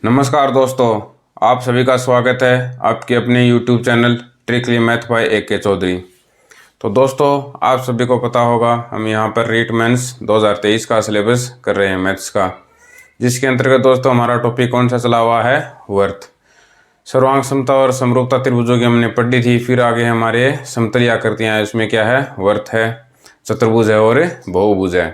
नमस्कार दोस्तों, आप सभी का स्वागत है आपके अपने YouTube channel trickly math by AK Chaudhary. तो दोस्तों, आप सभी को पता होगा हम यहाँ पर रीट मेंस 2023 का सिलेबस कर रहे हैं मैथ्स का, जिसके अंतर्गत दोस्तों हमारा टॉपिक कौन सा चला हुआ है, वर्थ। सर्वांग समता और समरूपता त्रिभुजों की हमने पढ़ ली थी। फिर आगे हमारे समतल आकृतियाँ हैं, उसमें क्या है, वर्थ है, चतुर्भुज है और बहुभुज है।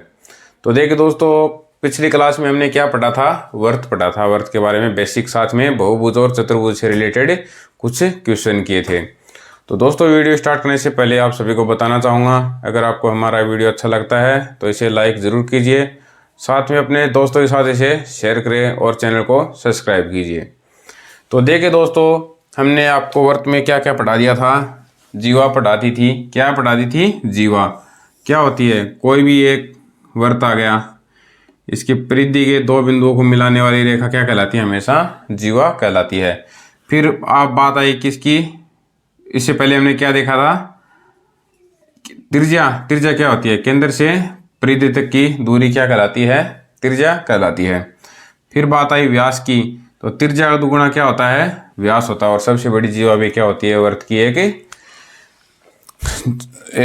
तो देखिए दोस्तों, पिछली क्लास में हमने क्या पढ़ा था, वर्थ पढ़ा था। वर्थ के बारे में बेसिक, साथ में बहुभुज और चतुर्भुज से रिलेटेड कुछ क्वेश्चन किए थे। तो दोस्तों, वीडियो स्टार्ट करने से पहले आप सभी को बताना चाहूँगा, अगर आपको हमारा वीडियो अच्छा लगता है तो इसे लाइक ज़रूर कीजिए, साथ में अपने दोस्तों के साथ इसे शेयर करें और चैनल को सब्सक्राइब कीजिए। तो देखिए दोस्तों, हमने आपको वर्थ में क्या क्या पढ़ा दिया था। जीवा पढ़ा दी थी। क्या पढ़ा दी थी? जीवा क्या होती है? कोई भी एक वर्त आ गया, इसकी परिधि के दो बिंदुओं को मिलाने वाली रेखा क्या कहलाती है? हमेशा जीवा कहलाती है। फिर आप बात आई किसकी, इससे पहले हमने क्या देखा था, त्रिज्या। त्रिज्या क्या होती है? केंद्र से परिधि तक की दूरी क्या कहलाती है? त्रिज्या कहलाती है। फिर बात आई व्यास की, तो त्रिज्या का दुगुना क्या होता है? व्यास होता है। और सबसे बड़ी जीवा भी क्या होती है? वर्त की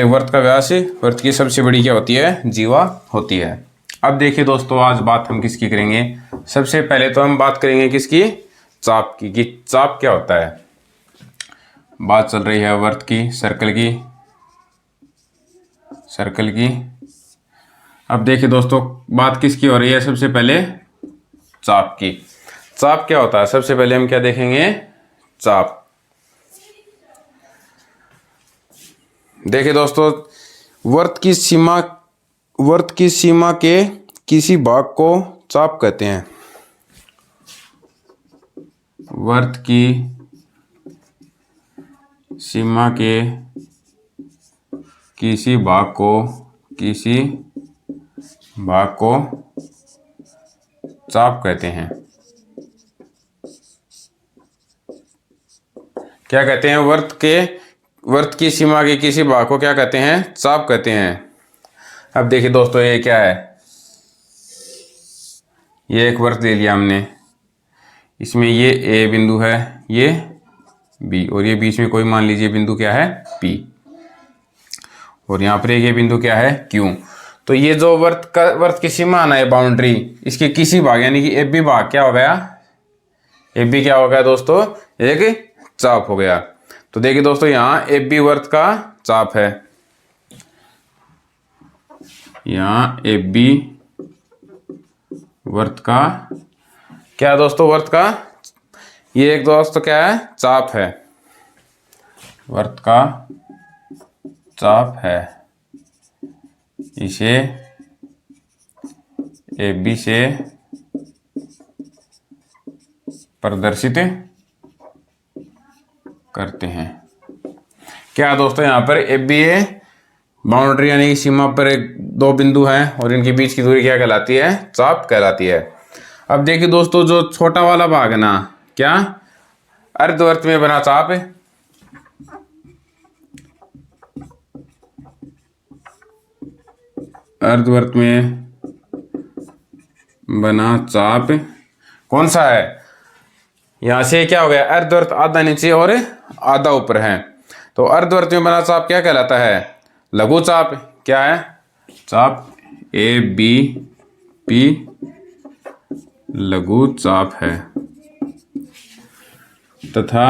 वर्त का व्यास वर्त की सबसे बड़ी क्या होती है? जीवा होती है। अब देखिए दोस्तों, आज बात हम किसकी करेंगे। सबसे पहले तो हम बात करेंगे किसकी? चाप की, कि चाप क्या होता है। बात चल रही है वर्त की, सर्कल की। सर्कल की अब देखिए दोस्तों, बात किसकी हो रही है? सबसे पहले चाप की। चाप क्या होता है? सबसे पहले हम क्या देखेंगे? चाप। देखिए दोस्तों, वर्त की सीमा के किसी भाग को चाप कहते हैं। वर्त की सीमा के किसी भाग को चाप कहते हैं। क्या कहते हैं? वर्त की सीमा के किसी भाग को क्या कहते हैं? चाप कहते हैं। अब देखिए दोस्तों, ये क्या है? ये एक वर्त ले लिया हमने, इसमें ये A बिंदु है, ये B, और ये बीच में कोई मान लीजिए बिंदु क्या है? P, और यहाँ पर ये बिंदु क्या है? Q। तो ये जो वर्त की सीमा आना है, बाउंड्री, इसके किसी भाग यानी कि AB भाग क्या हो गया? AB क्या हो गया दोस्तों? एक चाप हो गया। तो देखिए दोस्तों, यहाँ AB वर्त का चाप है। यहाँ AB वर्त का क्या है दोस्तों? वर्त का ये एक दोस्तों क्या है? चाप है। वर्त का चाप है। इसे AB से प्रदर्शित करते हैं। क्या दोस्तों? यहाँ पर AB है, बाउंड्री यानी कि सीमा पर दो बिंदु हैं और इनके बीच की दूरी क्या कहलाती है? चाप कहलाती है। अब देखिए दोस्तों, जो छोटा वाला भाग है ना, क्या अर्धवर्त में बना चाप है। अर्धवर्त में बना चाप कौन सा है? यहां से क्या हो गया? अर्धवर्त आधा नीचे और आधा ऊपर है। तो अर्धवर्त में बना चाप क्या कहलाता है? लघु चाप। क्या है? चाप ABP लघु चाप है, तथा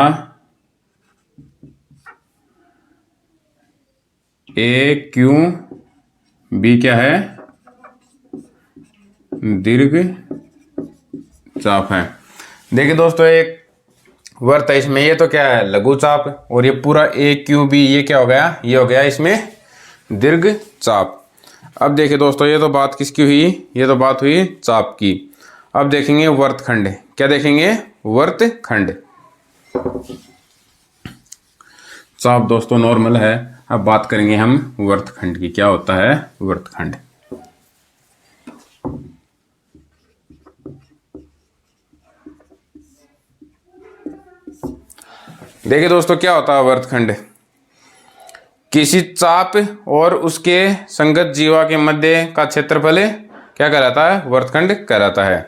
AQB क्या है? दीर्घ चाप है। देखिए दोस्तों, एक वर्त है, इसमें ये तो क्या है? लघु चाप, और ये पूरा AQB ये क्या हो गया? ये हो गया इसमें दीर्घ चाप। अब देखिए दोस्तों, ये तो बात किसकी हुई? ये तो बात हुई चाप की। अब देखेंगे वर्तखंड। क्या देखेंगे? वर्तखंड। चाप दोस्तों नॉर्मल है, अब बात करेंगे हम वर्तखंड की। क्या होता है वर्तखंड? देखिए दोस्तों, क्या होता है वर्तखंड? किसी चाप और उसके संगत जीवा के मध्य का क्षेत्रफल क्या कहलाता है? वर्तखंड कहलाता है।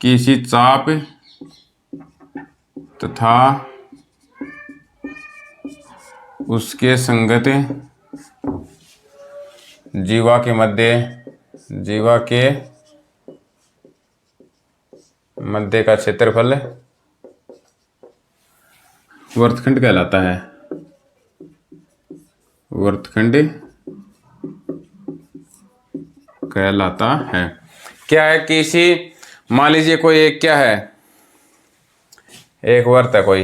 किसी चाप तथा उसके संगत जीवा के मध्य का क्षेत्रफल वृत्तखंड कहलाता है। वृत्तखंड कहलाता है। क्या है? किसी, मान लीजिए कोई एक क्या है, एक वृत्त है कोई।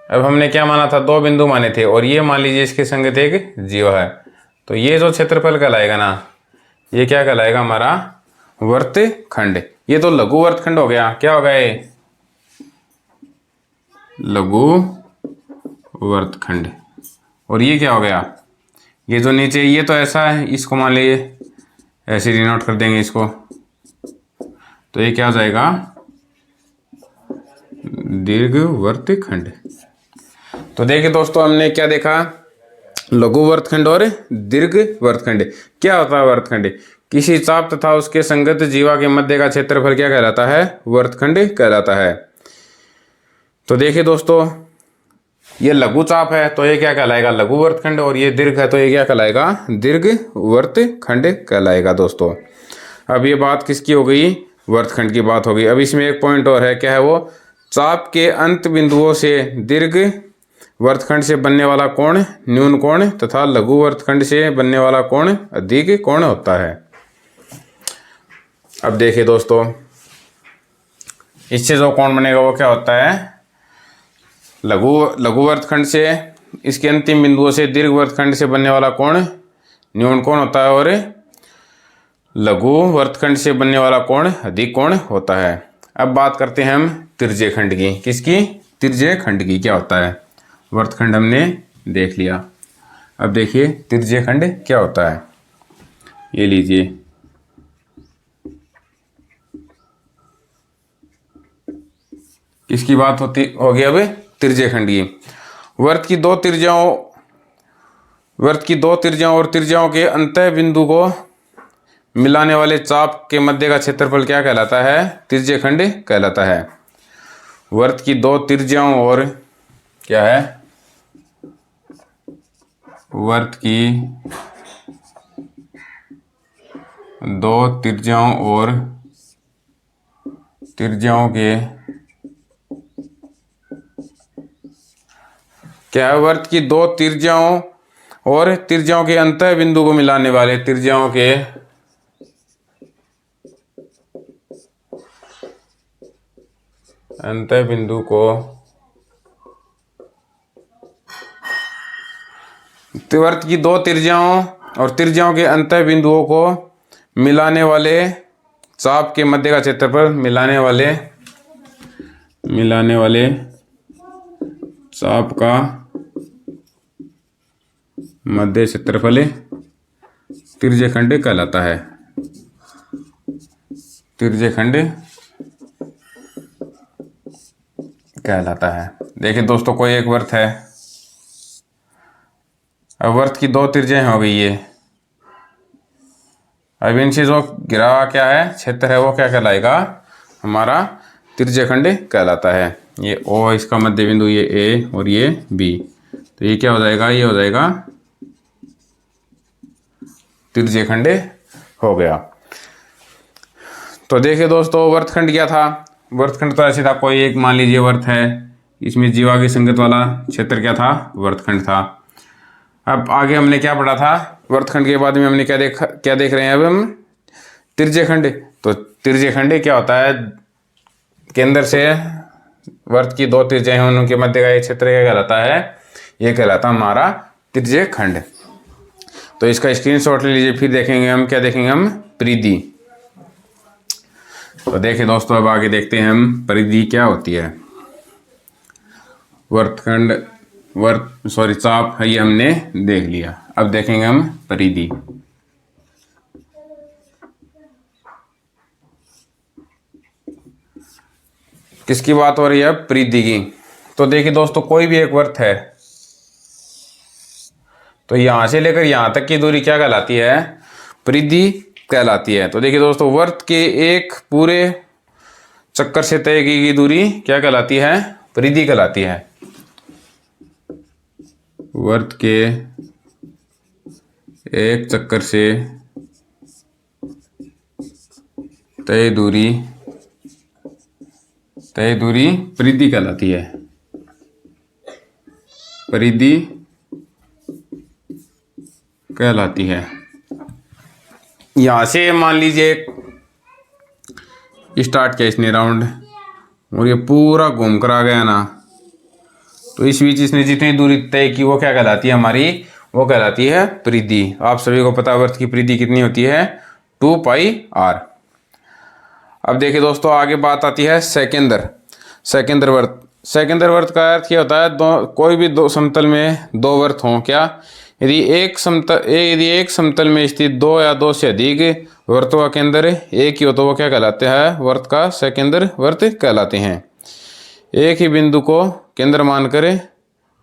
अब हमने क्या माना था? दो बिंदु माने थे, और ये मान लीजिए इसके संगत एक जीवा है। तो ये जो क्षेत्रफल कहलाएगा ना, ये क्या कहलाएगा? हमारा वृत्तखंड। ये तो लघु वृत्तखंड हो गया। क्या हो गया ये? लघु वृत्तखंड। और ये क्या हो गया? ये जो नीचे, ये तो ऐसा है, इसको मान लीजिए ऐसे डिनोट कर देंगे इसको, तो ये क्या हो जाएगा? दीर्घवृत्तखंड। तो देखिए दोस्तों, हमने क्या देखा? लघु वृत्तखंड और दीर्घवृत्तखंड। क्या होता है वृत्तखंड? किसी चाप तथा उसके संगत जीवा के मध्य का क्षेत्रफल क्या कहलाता है? वृत्तखंड कहलाता है। तो देखिए दोस्तों, ये लघु चाप है तो ये क्या कहलाएगा? लघु वृत्तखंड। और ये दीर्घ है तो ये क्या कहलाएगा? दीर्घवृत्तखंड कहलाएगा दोस्तों। अब ये बात किसकी हो गई? वृत्तखंड की बात हो गई। अब इसमें एक पॉइंट और है। क्या है वो? चाप के अंत बिंदुओं से दीर्घ वृत्तखंड से बनने वाला कोण न्यून कोण तथा लघु वृत्तखंड से बनने वाला कोण अधिक कोण होता है। अब देखिए दोस्तों, इससे जो कोण बनेगा वो क्या होता है? लघु वृत्तखंड से इसके अंतिम बिंदुओं से दीर्घ वृत्तखंड से बनने वाला कोण न्यून कोण होता है, और लघु वृत्तखंड से बनने वाला कोण अधिक कोण होता है। अब बात करते हैं हम तिर्य्य खंड की। किसकी? तिर्य्य खंड की। क्या होता है? वृत्तखंड हमने देख लिया। अब देखिए तिर्य्य खंड क्या होता है। ये लीजिए, किसकी बात होगी अब? तिर्य्य खंड की। वृत्त की दो तिर्य्याओं और तिर्य्याओं के अंतः बिंदु को मिलाने वाले चाप के मध्य का क्षेत्रफल क्या कहलाता है? तिर्य्य खंड कहलाता है। वृत्त की दो तिर्य्याओं और क्या है? वृत्त की दो तिर्य्याओं और तिर्य्याओं के क्या है? वृत्त की दो तिर्य्याओं और तिर्य्याओं के अंतः बिंदु को मिलाने वाले तिर्य्याओं के अंतः बिंदु को वृत्त की दो तिर्य्याओं और तिर्य्याओं के अंतः बिंदुओं को मिलाने वाले चाप के मध्य का क्षेत्रफल मिलाने वाले चाप का मध्य क्षेत्रफल तिर्य्य खंड कहलाता है। तिर्य्य खंड कहलाता है। देखिए दोस्तों, कोई एक वृत्त है। अब वृत्त की दो तिर्य्याएं हो गई है। अब इनसे जो घिरा हुआ क्या है? क्षेत्र है, वो क्या कहलाएगा? हमारा तिर्य्य खंड कहलाता है। ये ओ इसका मध्य बिंदु, ये ए और ये बी, तो ये क्या हो जाएगा? ये हो जाएगा तिर्य्य खंड हो गया। तो देखिए दोस्तों, वृत्तखंड क्या था? वृत्तखंड तो ऐसे था, कोई एक मान लीजिए वृत्त है, इसमें जीवा की संगत वाला क्षेत्र क्या था? वृत्तखंड था। अब आगे हमने क्या पढ़ा था? वृत्तखंड के बाद में हमने क्या देख रहे हैं अब हम? तिर्य्य खंड। तो तिर्य्य खंड क्या होता है? केंद्र से वृत्त की दो तिर्य्याएं हैं, उनके मध्य का एक क्षेत्र क्या कहलाता है? ये कहलाता हमारा तिर्य्य खंड। तो इसका स्क्रीनशॉट ले लीजिए। फिर देखेंगे हम, क्या देखेंगे हम? परिधि। तो देखिए दोस्तों, अब आगे देखते हैं हम परिधि क्या होती है। चाप है, ये हमने देख लिया। अब देखेंगे हम परिधि। किसकी बात हो रही है? परिधि की। तो देखिए दोस्तों, कोई भी एक वृत्त है, तो यहां से लेकर यहां तक की दूरी क्या कहलाती है? परिधि कहलाती है। तो देखिए दोस्तों, वर्त के एक पूरे चक्कर से तय की गई दूरी क्या कहलाती है? परिधि कहलाती है। वर्त के एक चक्कर से तय दूरी परिधि कहलाती है। परिधि कहलाती है। यहां से मान लीजिए स्टार्ट किया इसने राउंड और ये पूरा घूम कर आ गया ना, तो इस बीच इसने जितनी दूरी तय की वो क्या कहलाती है हमारी? वो कहलाती है परिधि। आप सभी को पता है वर्त की परिधि कितनी होती है? 2πr। अब देखिए दोस्तों, आगे बात आती है सेकेंदर। सेकेंदर वर्त। सेकेंदर वर्त का अर्थ क्या होता है? कोई भी दो समतल में दो वर्त हों क्या? यदि एक समतल में स्थित दो या दो से अधिक वर्तों का केंद्र एक ही हो तो वो क्या कहलाते हैं? वर्त का सेकेंदर वर्त कहलाते हैं। एक ही बिंदु को केंद्र मानकर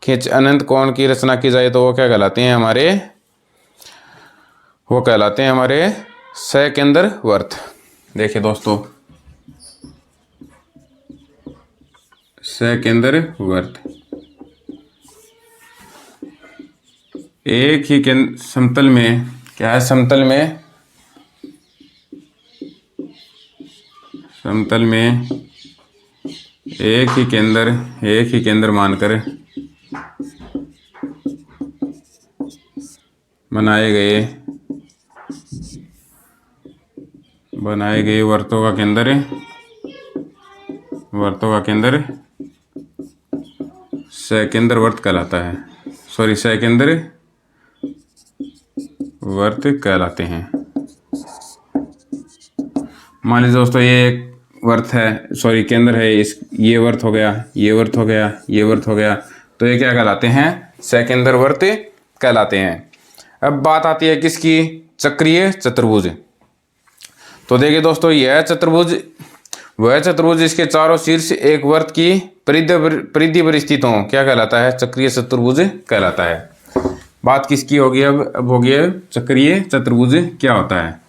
खिंच अनंत कोण की रचना की जाए तो वो क्या कहलाते हैं हमारे? वो कहलाते हैं हमारे सेकेंदर वर्त। देखिए दोस्तों, सेकेंदर वर्त एक ही समतल में क्या है? समतल में एक ही केंद्र मानकर बनाए गए वर्तों का केंद्र सेकेंदर वर्त कहलाता है। सेकेंदर वर्त कहलाते हैं। मान लीजिए दोस्तों, ये एक वर्त है, केंद्र है, ये वर्त हो गया, ये वर्त हो गया, ये वर्त हो गया, तो ये क्या कहलाते हैं? सेकेंदर वर्त कहलाते हैं। अब बात आती है किसकी? चक्रीय चतुर्भुज। तो देखिए दोस्तों, यह चतुर्भुज वह चतुर्भुज जिसके चारों शीर्ष एक वर्त की परिधि पर स्थित हों क्या कहलाता है? चक्रीय चतुर्भुज कहलाता है। बात किसकी होगी? अब होगी चक्रीय चतुर्भुज क्या होता है।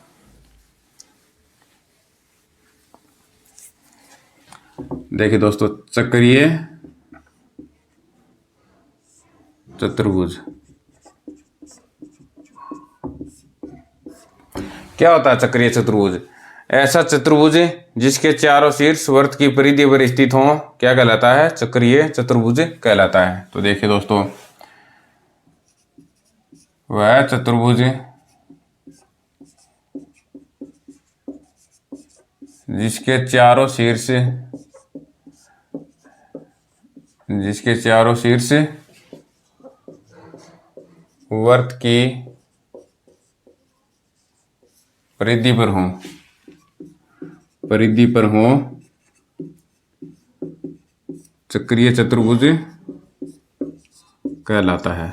देखिए दोस्तों, चक्रीय चतुर्भुज क्या होता है? चक्रीय चतुर्भुज ऐसा चतुर्भुज जिसके चारों शीर्ष वर्त की परिधि पर स्थित हों क्या कहलाता है? चक्रीय चतुर्भुज कहलाता है। तो देखिए दोस्तों, वह चतुर्भुज जिसके चारों शीर्ष वर्त की परिधि पर हों चक्रीय चतुर्भुज कहलाता है।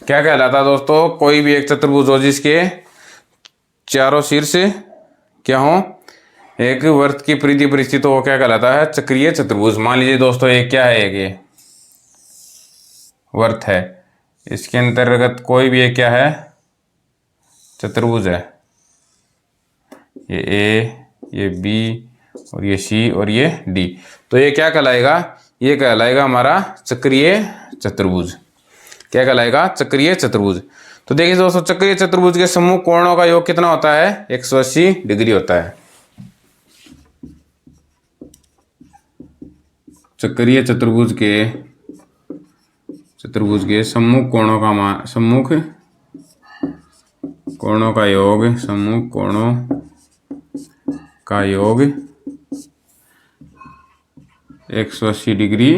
क्या कहलाता है दोस्तों? कोई भी एक चतुर्भुज हो जिसके चारों शीर्ष क्या हो? एक वर्त की परिधि पर स्थित हो, क्या कहलाता है? चक्रीय चतुर्भुज। मान लीजिए दोस्तों, एक क्या है? एक ये वर्त है, इसके अंतर्गत कोई भी एक क्या है? चतुर्भुज है। ये ए, ये बी और ये सी और ये डी, तो ये क्या कहलाएगा? ये कहलाएगा हमारा चक्रीय चतुर्भुज। क्या कहलाएगा? चक्रीय चतुर्भुज। तो देखिए दोस्तों, चक्रीय चतुर्भुज के समूह कोणों का योग कितना होता है? 180 डिग्री होता है। चक्रीय चतुर्भुज के सम्मुख कोणों का योग 180 डिग्री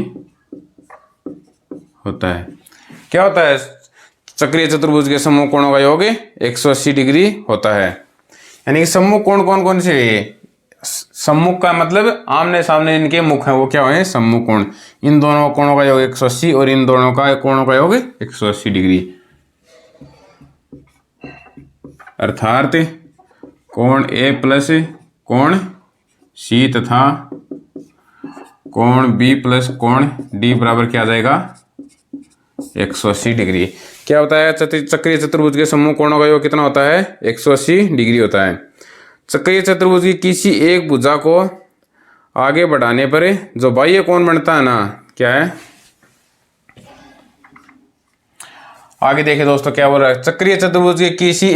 होता है। क्या होता है? चक्रीय चतुर्भुज के सम्मुख कोणों का योग 180 डिग्री होता है। यानी कि सम्मुख कोण कौन कौन से? सम्मुख का मतलब आमने सामने इनके मुख हैं, वो क्या हुए? सम्मुख कोण। इन दोनों कोणों का योग 180 और इन दोनों का कोणों का योग 180 डिग्री। अर्थात कोण ए प्लस कोण सी तथा कोण बी प्लस कोण डी बराबर क्या आ जाएगा? 180 डिग्री। क्या होता है, चक्रीय चतुर्भुज के समूह कोणों का योग कितना होता है, 180 डिग्री होता है। चक्रीय चतुर्भुज की किसी एक भुजा को आगे बढ़ाने पर जो बाह्य कोण बनता है ना, क्या है, आगे देखिए दोस्तों क्या बोल रहा है, चक्रीय चतुर्भुज की किसी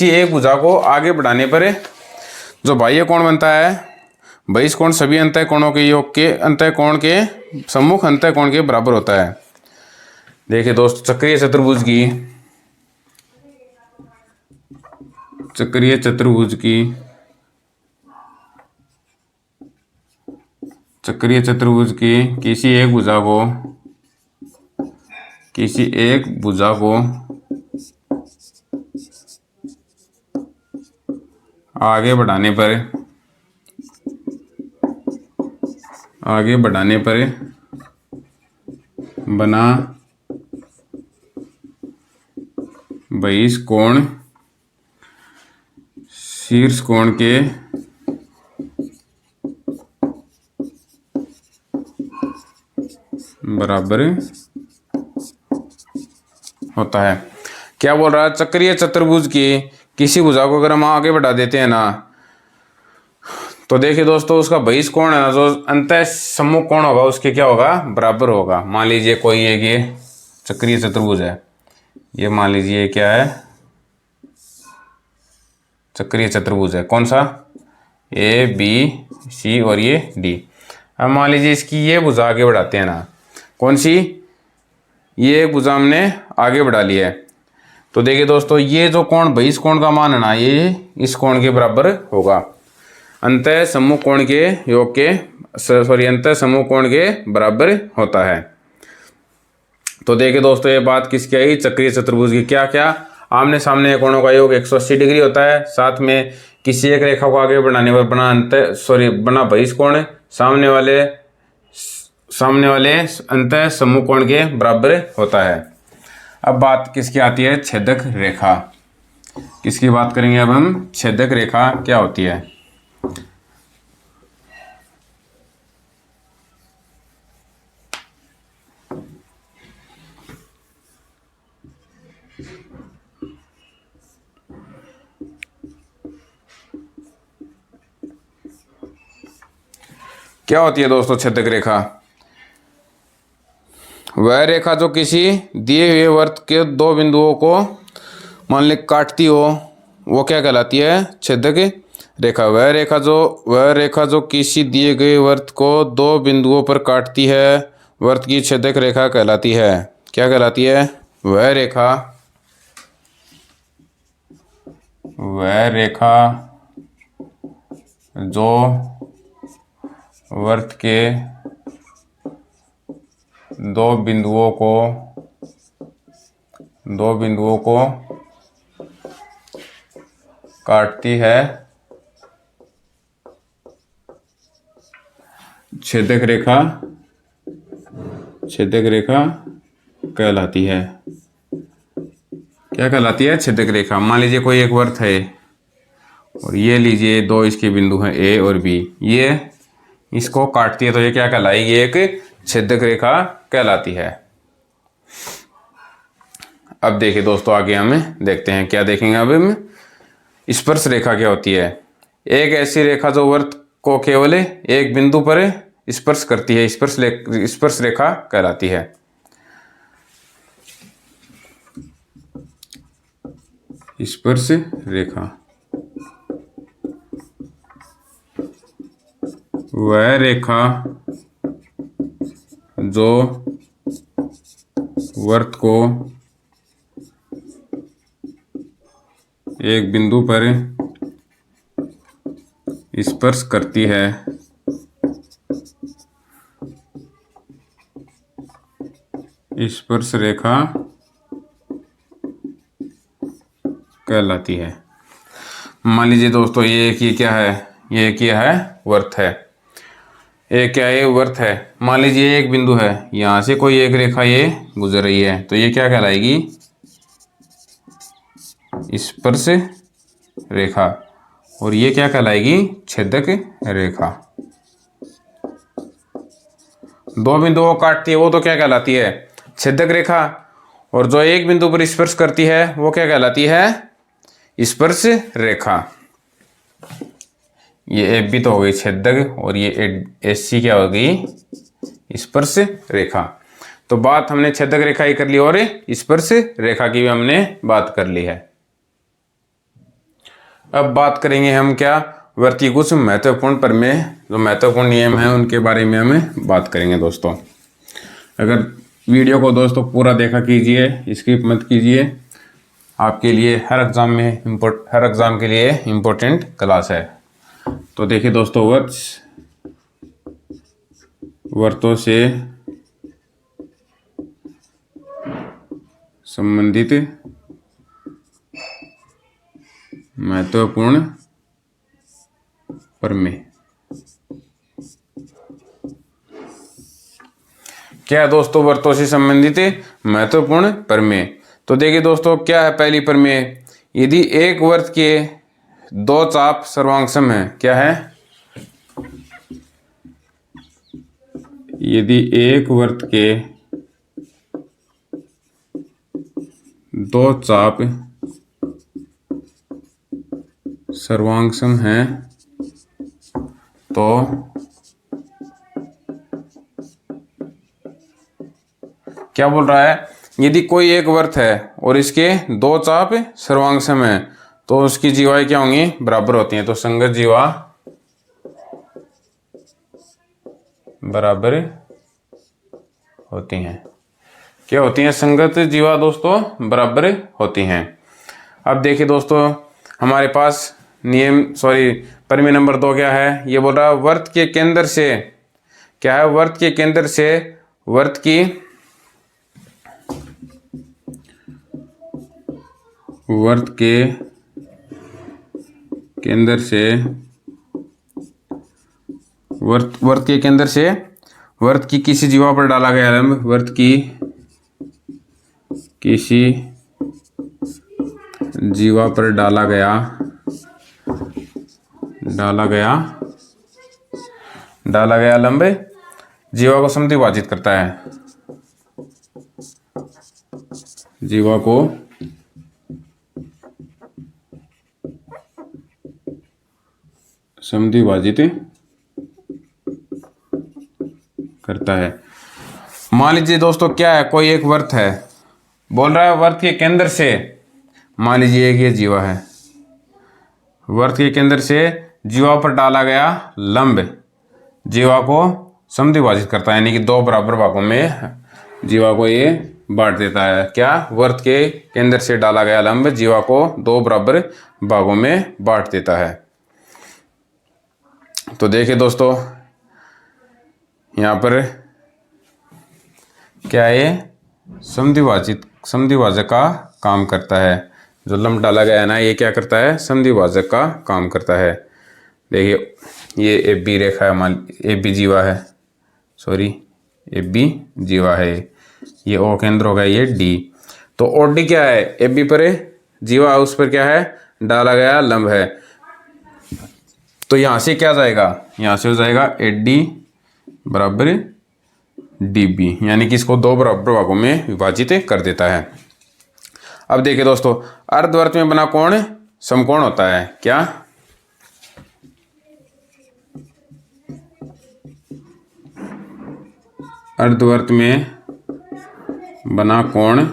एक भुजा को आगे बढ़ाने पर जो बाह्य कोण बनता है, बहिष कोण सभी अंतः कोणों के योग के अंतः कोण के सम्मुख अंतः कोण के बराबर होता है। देखिए दोस्तों, चक्रीय चतुर्भुज की किसी एक भुजा को आगे बढ़ाने पर बना बहिष कोण शीर्ष कोण के बराबर होता है। क्या बोल रहा है, चक्रीय चतुर्भुज की किसी भुजा को अगर हम आगे बढ़ा देते हैं ना, तो देखिए दोस्तों उसका बहिष कोण है ना, जो अंतः सम्मुख कोण होगा उसके क्या होगा, बराबर होगा। मान लीजिए कोई एक ये चक्रीय चतुर्भुज है, ये मान लीजिए क्या है, चक्रीय चतुर्भुज है, कौन सा, ए बी सी और ये डी। अब मान लीजिए इसकी ये भुजा आगे बढ़ाते हैं ना, कौन सी, ये भुजा हमने आगे बढ़ा लिया है, तो देखिए दोस्तों ये जो कोण बहिष कोण का मान है ना, ये इस कोण के बराबर होगा, अंतः सम्मुख कोण के योग के अंतः सम्मुख कोण के बराबर होता है। तो देखिए दोस्तों ये बात किसकी आई, चक्रीय चतुर्भुज की। क्या क्या, आमने सामने कोणों का योग 180 डिग्री होता है, साथ में किसी एक रेखा को आगे बढ़ाने पर बना बहिष कोण सामने वाले अंतः सम्मुख कोण के बराबर होता है। अब बात किसकी आती है, छेदक रेखा। किसकी बात करेंगे अब हम, छेदक रेखा क्या होती है। क्या होती है दोस्तों छेदक रेखा, वह रेखा जो किसी दिए हुए वृत्त के दो बिंदुओं को मान ले काटती हो, वो क्या कहलाती है, छेदक रेखा। वह रेखा जो किसी दिए गए वृत्त को दो बिंदुओं पर काटती है, वृत्त की छेदक रेखा कहलाती है। क्या कहलाती है, वह रेखा जो वृत्त के दो बिंदुओं को काटती है, छेदक रेखा कहलाती है। क्या कहलाती है, छेदक रेखा। मान लीजिए कोई एक वृत्त है और ये लीजिए दो इसके बिंदु हैं ए और बी, ये इसको काटती है, तो ये क्या कहलाएगी, एक छेदक रेखा कहलाती है। अब देखिए दोस्तों आगे हमें देखते हैं, क्या देखेंगे अब हम, स्पर्श रेखा क्या होती है। एक ऐसी रेखा जो वृत्त को केवल एक बिंदु पर स्पर्श करती है, स्पर्श रेखा कहलाती है। स्पर्श रेखा वह रेखा जो वृत्त को एक बिंदु पर स्पर्श करती है, स्पर्श रेखा कहलाती है। मान लीजिए दोस्तों ये क्या है, वृत्त है। एक क्या है, वृत्त है। मान लीजिए एक बिंदु है, यहाँ से कोई एक रेखा ये गुजर रही है, तो ये क्या कहलाएगी, स्पर्श रेखा। और ये क्या कहलाएगी, छेदक रेखा। दो बिंदुओं को काटती है वो तो क्या कहलाती है, छेदक रेखा। और जो एक बिंदु पर स्पर्श करती है वो क्या कहलाती है, स्पर्श रेखा। ये ए बी तो हो गई छेदक, और ये एस सी क्या हो गई, स्पर्श रेखा। तो बात हमने छेदक रेखा की कर ली और स्पर्श रेखा की भी हमने बात कर ली है। अब बात करेंगे हम क्या, वर्ती कुछ महत्वपूर्ण प्रमेय, जो महत्वपूर्ण नियम है उनके बारे में हमें बात करेंगे दोस्तों। अगर वीडियो को दोस्तों पूरा देखा कीजिए, स्किप मत कीजिए, आपके लिए हर एग्जाम के लिए इम्पोर्टेंट क्लास है। तो देखिए दोस्तों, वर्तों से संबंधित महत्वपूर्ण प्रमेय क्या है दोस्तों, वर्तों से संबंधित महत्वपूर्ण प्रमेय। तो देखिए दोस्तों, क्या है पहली प्रमेय, यदि एक वर्त के दो चाप सर्वांगसम है, क्या है, यदि एक वर्त के दो चाप सर्वांगसम है तो क्या बोल रहा है, यदि कोई एक वर्त है और इसके दो चाप सर्वांगसम है तो उसकी जीवाएं क्या होंगी, बराबर होती हैं। तो संगत जीवा बराबर होती हैं, क्या होती हैं, संगत जीवा दोस्तों बराबर होती हैं। अब देखिए दोस्तों, हमारे पास प्रमेय नंबर 2 क्या है, ये बोल रहा है वर्त के केंद्र से, क्या है, वर्त के केंद्र से वर्त के केंद्र से वर्त के केंद्र से वर्त की किसी जीवा पर डाला गया लंब, वर्त की किसी जीवा पर डाला गया लंब जीवा को समद्विभाजित करता है, जीवा को समद्विभाजित करता है। मान लीजिए दोस्तों, क्या है, कोई एक वर्त है, बोल रहा है वर्त के केंद्र से, मान लीजिए एक ये जीवा है, वर्त के केंद्र से जीवा पर डाला गया लंब जीवा को समद्विभाजित करता है, यानी कि दो बराबर भागों में जीवा को ये बांट देता है। क्या, वर्त के केंद्र से डाला गया लंब जीवा को दो बराबर भागों में बांट देता है। तो देखिए दोस्तों, यहाँ पर क्या है, समद्विभाजक का काम करता है। जो लंब डाला गया है ना, ये क्या करता है, समद्विभाजक का काम करता है। देखिए, ये ए बी रेखा है, मान ए बी जीवा है, ए बी जीवा है, ये ओ केंद्र हो गया, ये डी। तो ओ डी क्या है, ए बी पर जीवा, उस पर क्या है, डाला गया लंब है। तो यहाँ से क्या जाएगा, यहाँ से हो जाएगा ए डी बराबर डी बी, यानी कि इसको दो बराबर भागों में विभाजित कर देता है। अब देखिए दोस्तों, अर्धवर्त में बना कोण समकोण होता है, क्या, अर्धवर्त में बना कोण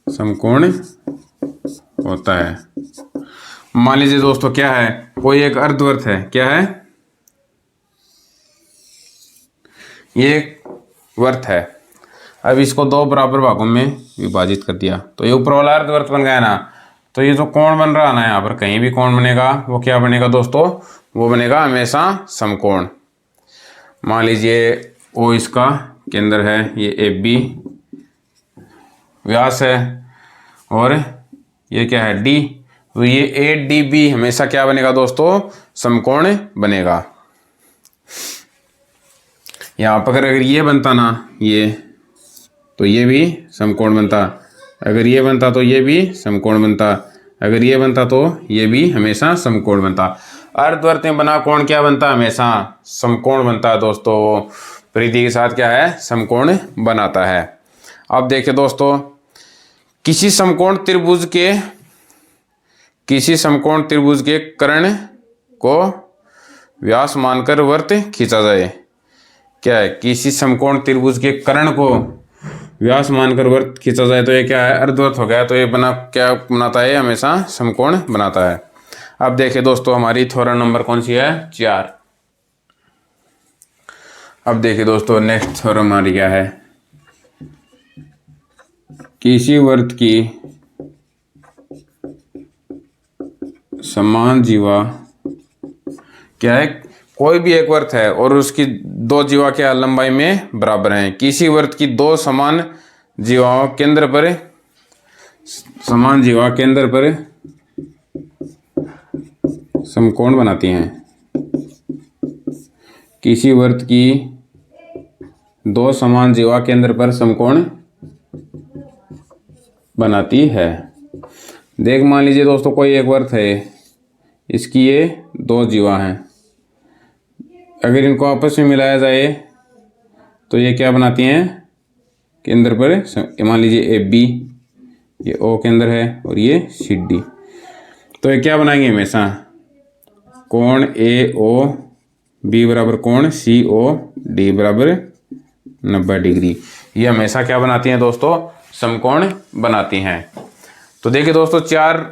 समकोण होता है। मान लीजिए दोस्तों, क्या है, कोई एक अर्धवर्त है, क्या है, ये एक वर्त है, अब इसको दो बराबर भागों में विभाजित कर दिया, तो ये ऊपर वाला अर्धवर्त बन गया ना। तो ये जो कोण बन रहा है ना, यहाँ पर कहीं भी कोण बनेगा वो क्या बनेगा दोस्तों, वो बनेगा हमेशा समकोण। मान लीजिए ओ इसका केंद्र है, ये ए बी व्यास है, और ये क्या है, डी, तो ये ए डी बी हमेशा क्या बनेगा दोस्तों, समकोण बनेगा। यहाँ पर अगर ये बनता ना, ये, तो ये भी समकोण बनता, अगर ये बनता तो ये भी समकोण बनता, अगर ये बनता तो ये भी हमेशा समकोण बनता। अर्धवर्त में बना कोण क्या बनता है? हमेशा समकोण बनता है दोस्तों। परिधि के साथ क्या है? समकोण बनाता है। अब देखिए दोस्तों, किसी समकोण त्रिभुज के कर्ण को व्यास मानकर वृत्त खींचा जाए। क्या है? किसी समकोण त्रिभुज के कर्ण को व्यास मानकर वृत्त खींचा जाए तो ये क्या है? अर्धवृत्त हो गया। तो ये क्या बनाता है? हमेशा समकोण बनाता है। अब देखिए दोस्तों, हमारी थ्योरम नंबर कौन सी है? 4। अब देखिए दोस्तों, नेक्स्ट थ्योरम हमारी क्या है? किसी वृत्त की समान जीवा, क्या है? कोई भी एक वृत्त है और उसकी दो जीवा क्या लंबाई में बराबर हैं। किसी वृत्त की दो समान जीवाओं केंद्र पर समकोण बनाती हैं। किसी वृत्त की दो समान जीवा केंद्र पर समकोण बनाती है। देख, मान लीजिए दोस्तों, कोई एक वृत्त है, इसकी ये दो जीवा हैं। अगर इनको आपस में मिलाया जाए तो ये क्या बनाती हैं? केंद्र पर, मान लीजिए ए बी, ये ओ केंद्र है और ये सी डी। तो ये क्या बनाएंगे? हमेशा कोण ए ओ बी बराबर कोण सी ओ डी बराबर 90 डिग्री। ये हमेशा क्या बनाती हैं दोस्तों? समकोण बनाती हैं। तो देखिए दोस्तों, 4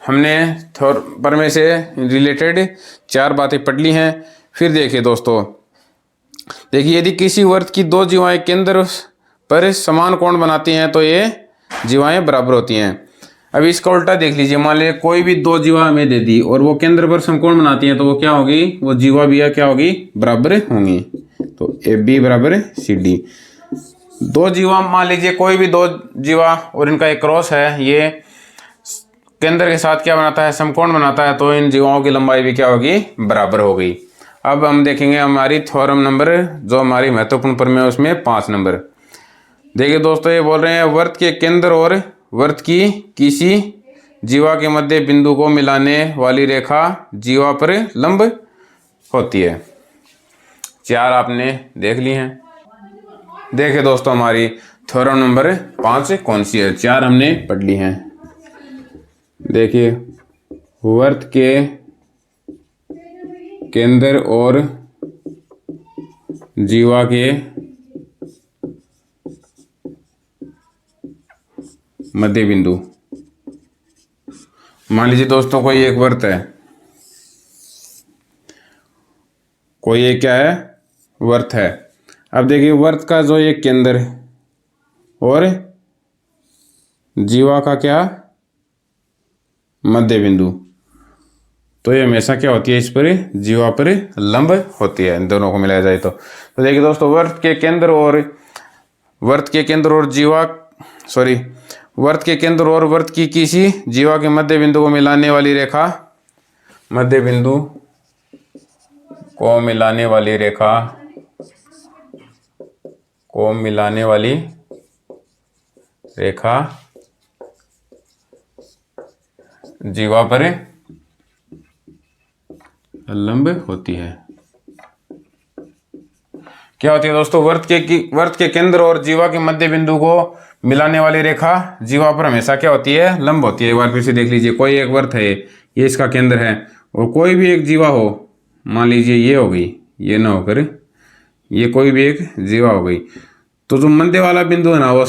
हमने थ्योरम में से रिलेटेड 4 बातें पढ़ ली हैं। फिर देखिए दोस्तों, देखिए यदि किसी वृत्त की दो जीवाएं केंद्र पर समान कोण बनाती हैं तो ये जीवाएं बराबर होती हैं। अब इसका उल्टा देख लीजिए, मान लीजिए कोई भी दो जीवा हमें दे दी और वो केंद्र पर समकोण बनाती हैं तो वो क्या होगी? वो जीवा भी क्या होगी? बराबर होंगी। तो ए बी बराबर सी डी। दो जीवा, मान लीजिए कोई भी दो जीवा और इनका एक क्रॉस है, ये केंद्र के साथ क्या बनाता है? समकोण बनाता है। तो इन जीवाओं की लंबाई भी क्या होगी? बराबर होगी। अब हम देखेंगे हमारी थ्योरम नंबर, जो हमारी महत्वपूर्ण प्रमेय है, उसमें 5 नंबर। देखिए दोस्तों, ये बोल रहे हैं वृत्त के केंद्र और वृत्त की किसी जीवा के मध्य बिंदु को मिलाने वाली रेखा जीवा पर लंब होती है। 4 आपने देख ली हैं। देखिए दोस्तों, हमारी थ्योरम नंबर 5 कौन सी है? 4 हमने पढ़ ली हैं। देखिए, वृत्त के केंद्र और जीवा के मध्य बिंदु। मान लीजिए दोस्तों, कोई एक वृत्त है, कोई एक क्या है? वृत्त है। अब देखिए, वृत्त का जो एक केंद्र और जीवा का क्या? मध्य बिंदु। तो ये हमेशा क्या होती है? इस पर जीवा पर लंब होती है, इन दोनों को मिलाया जाए तो। देखिए दोस्तों, वृत्त के केंद्र और वृत्त की किसी जीवा के मध्य बिंदु को मिलाने वाली रेखा, जीवा पर लंब होती है। क्या होती है दोस्तों? वृत्त के केंद्र और जीवा के मध्य बिंदु को मिलाने वाली रेखा जीवा पर हमेशा क्या होती है? लंब होती है। एक बार फिर से देख लीजिए, कोई एक वृत्त है, ये इसका केंद्र है, और कोई भी एक जीवा हो, मान लीजिए ये हो गई, ये ना होकर ये कोई भी एक जीवा हो गई, तो जो मध्य वाला बिंदु है ना, वो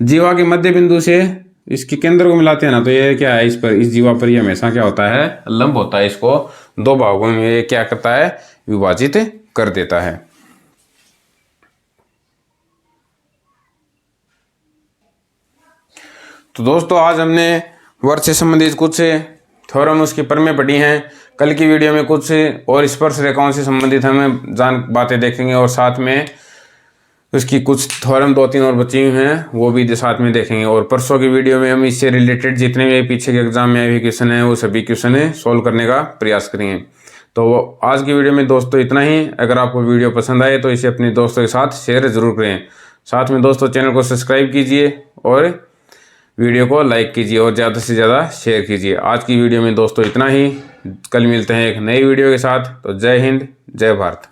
जीवा के मध्य बिंदु से इसके केंद्र को मिलाते हैं ना, तो ये क्या है? इस जीवा पर ये हमेशा क्या होता है? लंब होता है। इसको 2 भागों में ये क्या करता है? विभाजित कर देता है। तो दोस्तों, आज हमने वृत्त से संबंधित कुछ थ्योरम, उसकी प्रमेय पढ़ी हैं। कल की वीडियो में कुछ और स्पर्श रेखाओं से संबंधित हमें बातें देखेंगे, और साथ में उसकी कुछ थ्योरम 2-3 और बची हुई हैं, वो भी साथ में देखेंगे। और परसों की वीडियो में हम इससे रिलेटेड जितने भी पीछे के एग्जाम में आए हुए क्वेश्चन हैं, वो सभी क्वेश्चन सॉल्व करने का प्रयास करेंगे। तो आज की वीडियो में दोस्तों इतना ही। अगर आपको वीडियो पसंद आए तो इसे अपने दोस्तों के साथ शेयर जरूर करें। साथ में दोस्तों, चैनल को सब्सक्राइब कीजिए और वीडियो को लाइक कीजिए और ज़्यादा से ज़्यादा शेयर कीजिए। आज की वीडियो में दोस्तों इतना ही। कल मिलते हैं एक नई वीडियो के साथ। तो जय हिंद, जय भारत।